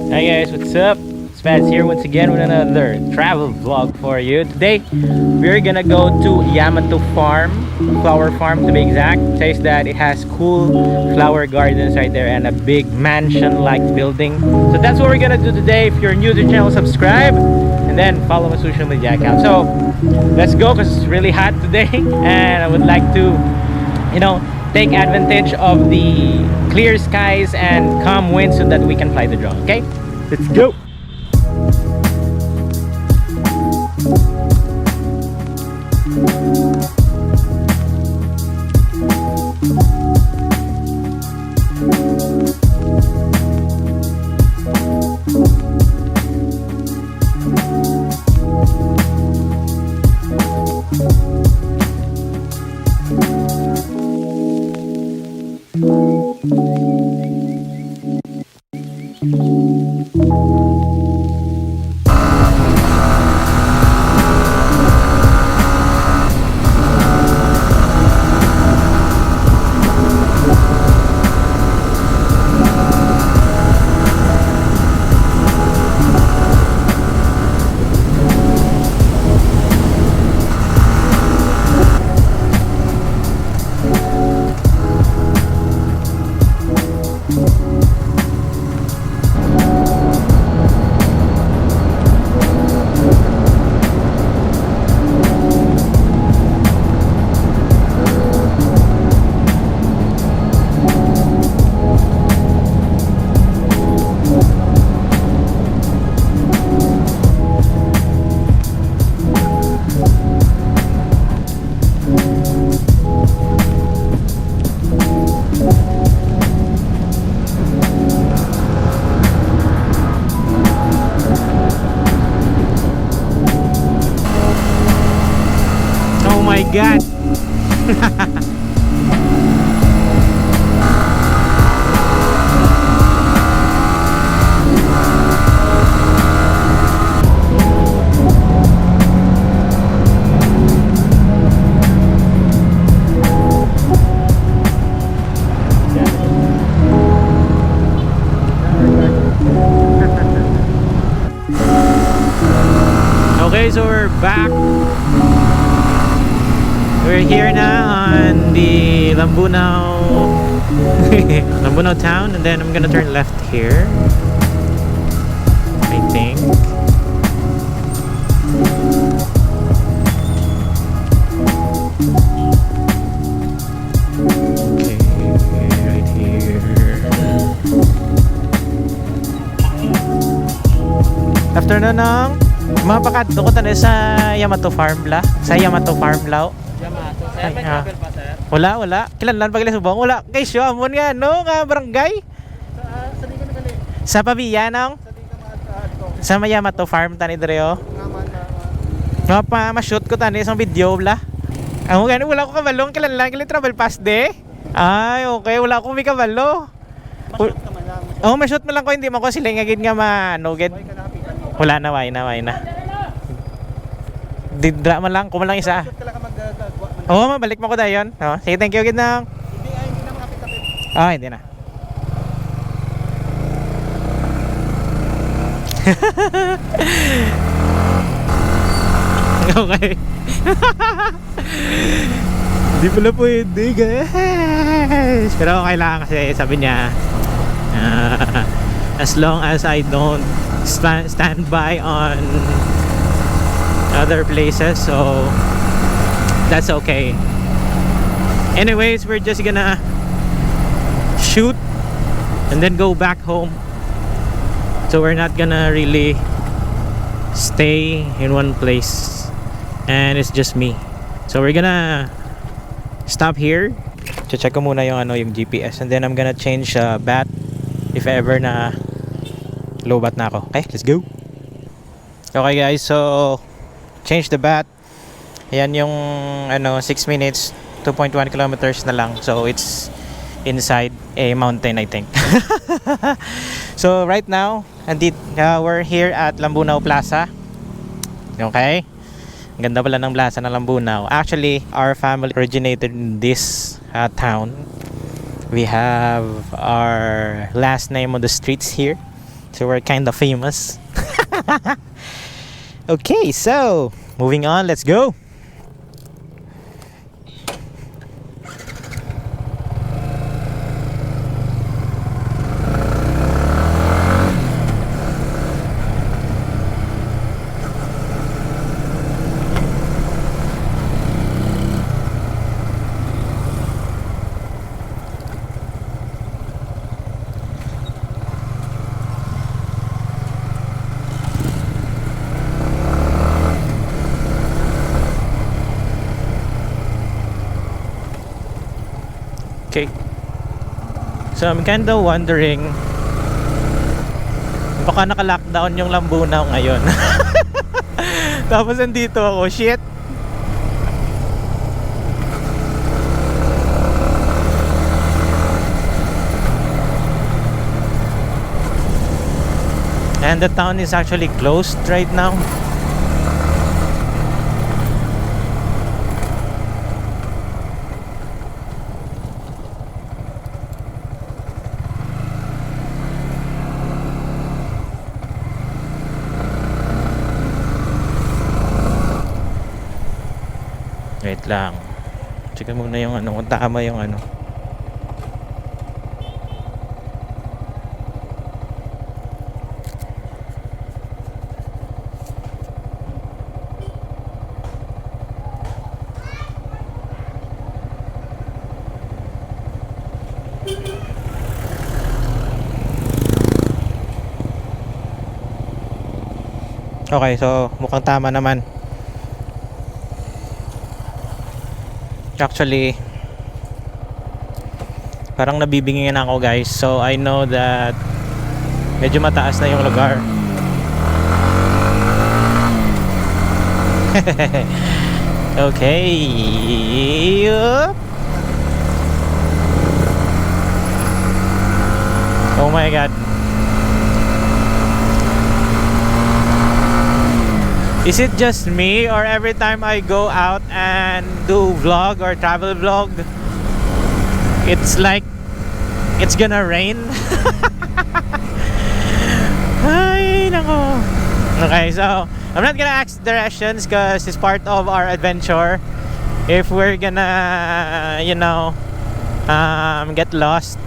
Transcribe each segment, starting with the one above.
Hi guys, what's up? It's Vance here once again with another travel vlog for you. Today, we're gonna go to Yamato Flower Farm to be exact. It says that it has cool flower gardens right there and a big mansion-like building. So that's what we're gonna do today. If you're new to the channel, subscribe and then follow my social media account. So let's go because it's really hot today and I would like to, take advantage of the clear skies and calm winds so that we can fly the drone. Okay, let's go. Oh my God. Okay, so we're back. We're here now on the Lambunao town, and then I'm gonna turn left here, I think. Okay, right here. After na nang mapakadto ko tayo sa Yamato Farm la. Sa Yamato Farm lao. Yamato, sir. May travel pa, sir? Wala. Kilanlan pag subong. Wala. Kay siyo, amon nga, no? Nga barangay. Sa di ka nagali. Sa Pabiya, nong? Sa di ka maad ko. Sa Yamato Farm, tani Dreo. Naman. Ma-shoot ko tani isang video, bla. Ako gano'n, wala ko kabalong. Kilanlan, travel pass de. Ay, okay. Wala akong may kabalo. Mashoot ka man lang. Oo, ma-shoot mo lang ko. Hindi mo ko sila ngagin nga ma-nugid. Huwag ka napitan mo. Wala na, way na. Didra man lang, kumalang isa. Mashoot ka lang ka mag-gagwa. Oo, mabalik mo ko dayon. Sige, thank you, Gidnang. Hindi na makapit-kapit. Hindi na. Okay. Hindi pala pwede, guys. Pero okay lang kasi sabi niya, as long as I don't stand by on other places, so that's okay. Anyways, we're just gonna shoot and then go back home, so we're not gonna really stay in one place, and it's just me. So we're gonna stop here. Check ko muna yung yung GPS, and then I'm gonna change bat if ever na lowbat na ako. Okay, let's go. Okay guys, so change the bat. Ayan yung 6 minutes, 2.1 kilometers na lang. So it's inside a mountain, I think. So right now, we're here at Lambunao Plaza. Okay? Ang ganda pala ng plaza ng Lambunao. Actually, our family originated in this town. We have our last name on the streets here. So we're kind of famous. Okay, so moving on, let's go. Okay. So I'm kinda wondering, baka naka-lockdown yung Lambunao ngayon. Tapos nandito ako, shit. And the town is actually closed right now. Wait lang. Check muna yung ano, kung tama yung ano. Okay, so mukhang tama naman. Actually, parang nabibingin ako guys. So I know that medyo mataas na yung lugar. Okay. Yup. Oh my god. Is it just me, or every time I go out and do vlog or travel vlog, it's like it's gonna rain? Ay, nako. Okay, so I'm not gonna ask directions because it's part of our adventure. If we're gonna, you know, get lost,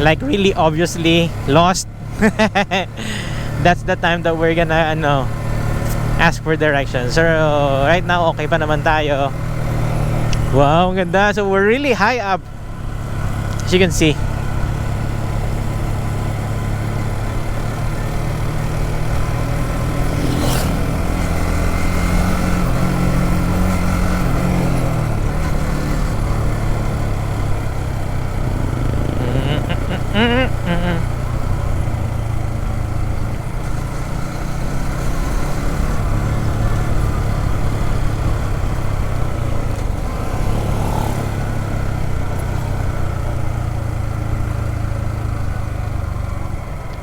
like really obviously lost, that's the time that we're gonna, ask for directions. So right now okay pa naman tayo. Wow, ang ganda. So we're really high up, as you can see.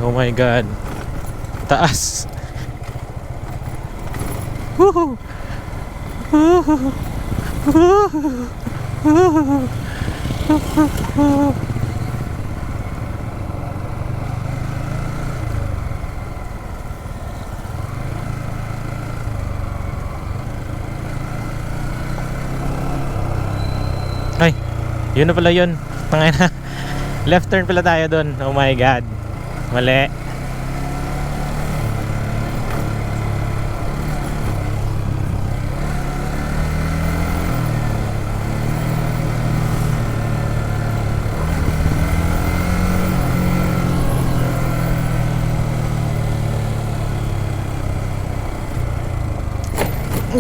Oh my god. Taas. Woohoo. Woohoo. Woohoo. Woohoo. Ay, yun na pala yun. Tangina. Left turn pala tayo dun. Oh my god. Mali.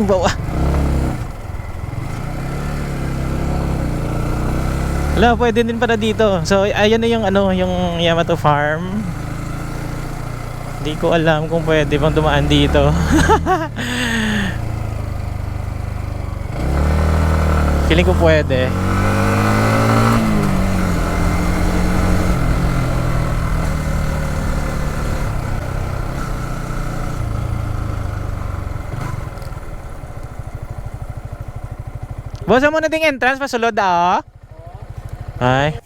Bawa. Wala, pwede din pala dito. So ayan na yung yung Yamato Farm. Hindi ko alam kung pwede bang dumaan dito. Feeling ko pwede. Bosa mo na ding entrance, pasulod ah. Ay.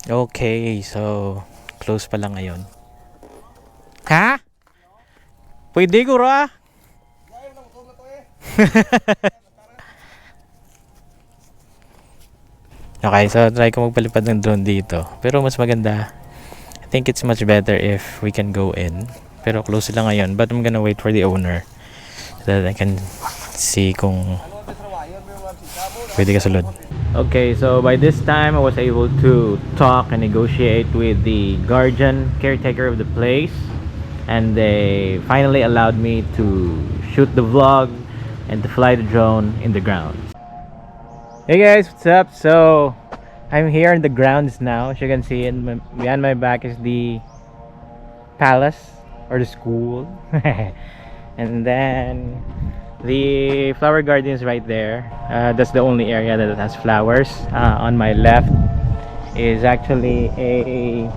Okay, so close pa lang ngayon. Ha? Pwede ko ra? Okay, so try ko magpalipad ng drone dito. Pero mas maganda, I think it's much better if we can go in. Pero close sila ngayon, but I'm gonna wait for the owner so that I can see kung pwede kasulod. Okay, so by this time I was able to talk and negotiate with the guardian caretaker of the place, and they finally allowed me to shoot the vlog and to fly the drone in the ground. Hey guys, what's up? So I'm here in the grounds now. As you can see, behind my back is the palace or the school. And then the flower garden is right there. That's the only area that has flowers. On my left is actually a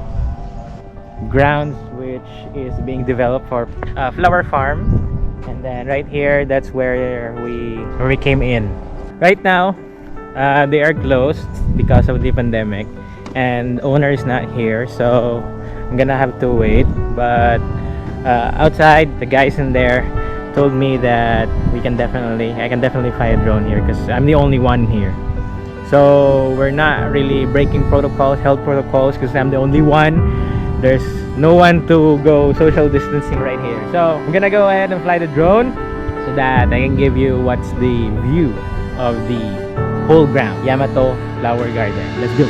grounds which is being developed for a flower farm. And then right here, that's where we came in. Right now, they are closed because of the pandemic, and owner is not here, so I'm gonna have to wait. But outside, the guys in there told me that I can definitely fly a drone here because I'm the only one here. So we're not really breaking protocols, health protocols, because I'm the only one. There's no one to go social distancing right here. So I'm gonna go ahead and fly the drone so that I can give you what's the view of the whole ground, Yamato Flower Garden. Let's go.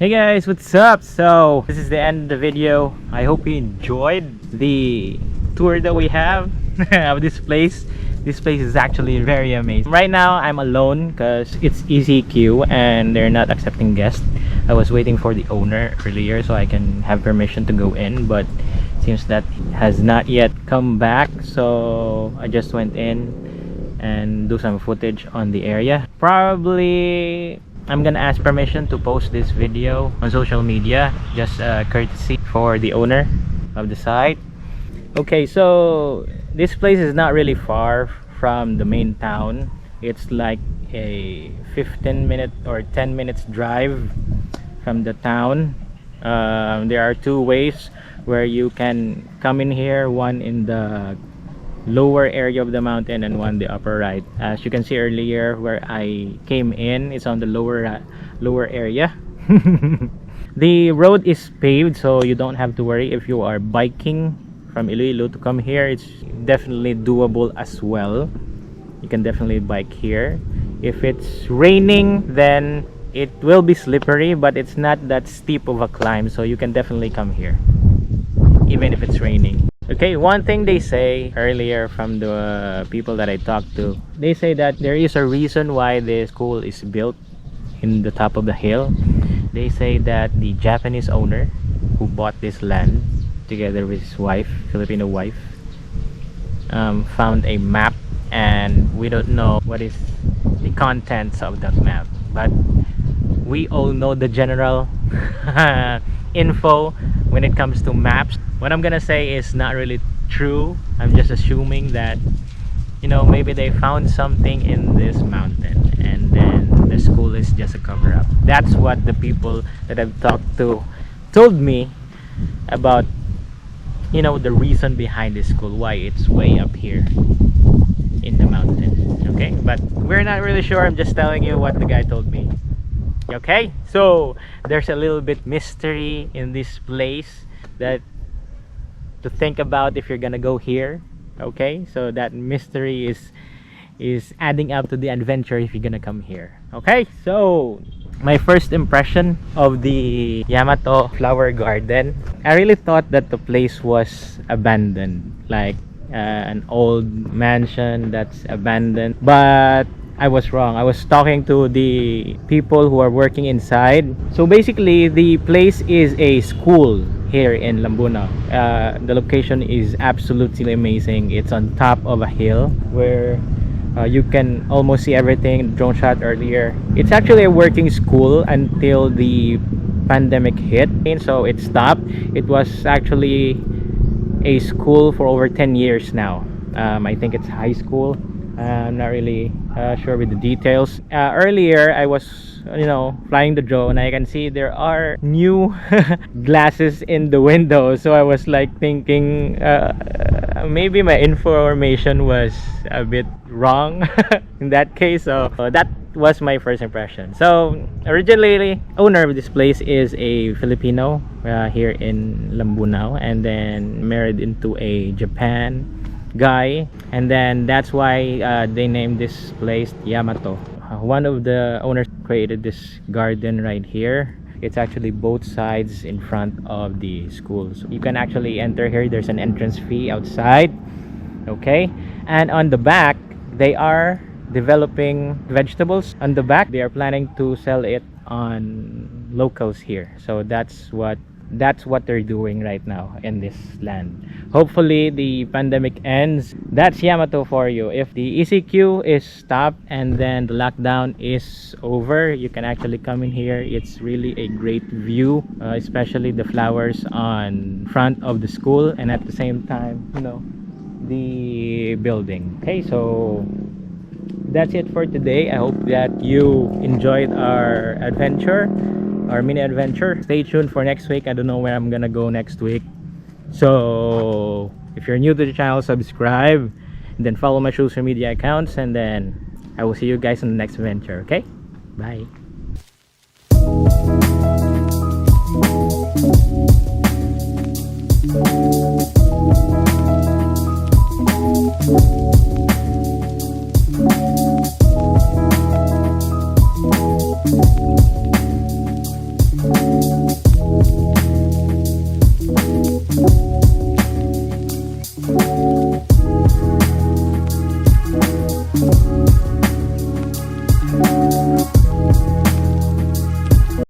Hey guys, what's up? So this is the end of the video. I hope you enjoyed the tour that we have of this place. This place is actually very amazing. Right now I'm alone because it's ECQ and they're not accepting guests. I was waiting for the owner earlier so I can have permission to go in, but it seems that he has not yet come back, so I just went in and do some footage on the area. Probably I'm gonna ask permission to post this video on social media, just courtesy for the owner of the site. Okay, so this place is not really far from the main town. It's like a 15-minute or 10 minutes drive from the town. There are two ways where you can come in here, one in the lower area of the mountain and one the upper right. As you can see earlier, where I came in, it's on the lower area. The road is paved, so you don't have to worry if you are biking from Iloilo to come here. It's definitely doable as well. You can definitely bike here. If it's raining, then it will be slippery, but it's not that steep of a climb, so you can definitely come here even if it's raining. Okay, one thing they say earlier from the people that I talked to, they say that there is a reason why the school is built in the top of the hill. They say that the Japanese owner who bought this land together with his wife, Filipino wife, found a map, and we don't know what is the contents of that map, but we all know the general info when it comes to maps. What I'm gonna say is not really true. I'm just assuming that, you know, maybe they found something in this mountain and then the school is just a cover-up. That's what the people that I've talked to told me about, you know, the reason behind this school, why it's way up here in the mountain. Okay, but we're not really sure. I'm just telling you what the guy told me. Okay, so there's a little bit mystery in this place that to think about if you're gonna go here. Okay, so that mystery is adding up to the adventure if you're gonna come here. Okay, so my first impression of the Yamato Flower Garden, I really thought that the place was abandoned, like an old mansion that's abandoned, but I was wrong. I was talking to the people who are working inside. So basically the place is a school here in Lambunao. The location is absolutely amazing. It's on top of a hill where you can almost see everything. Drone shot earlier. It's actually a working school until the pandemic hit, and so it stopped. It was actually a school for over 10 years now. I think it's high school. I'm not really sure with the details. Earlier I was, you know, flying the drone. I can see there are new glasses in the window, so I was like thinking maybe my information was a bit wrong in that case. So that was my first impression. So originally owner of this place is a Filipino here in Lambunao, and then married into a Japan guy, and then that's why they named this place Yamato. One of the owners created this garden right here. It's actually both sides in front of the school, so you can actually enter here. There's an entrance fee outside, okay, and on the back they are developing vegetables. On the back they are planning to sell it on locals here, so that's what they're doing right now in this land. Hopefully the pandemic ends. That's Yamato for you. If the ECQ is stopped and then the lockdown is over, you can actually come in here. It's really a great view, especially the flowers on front of the school, and at the same time, you know, the building. Okay, so that's it for today. I hope that you enjoyed our adventure, our mini adventure. Stay tuned for next week. I don't know where I'm gonna go next week, so if you're new to the channel, subscribe and then follow my social media accounts, and then I will see you guys in the next adventure. Okay, bye.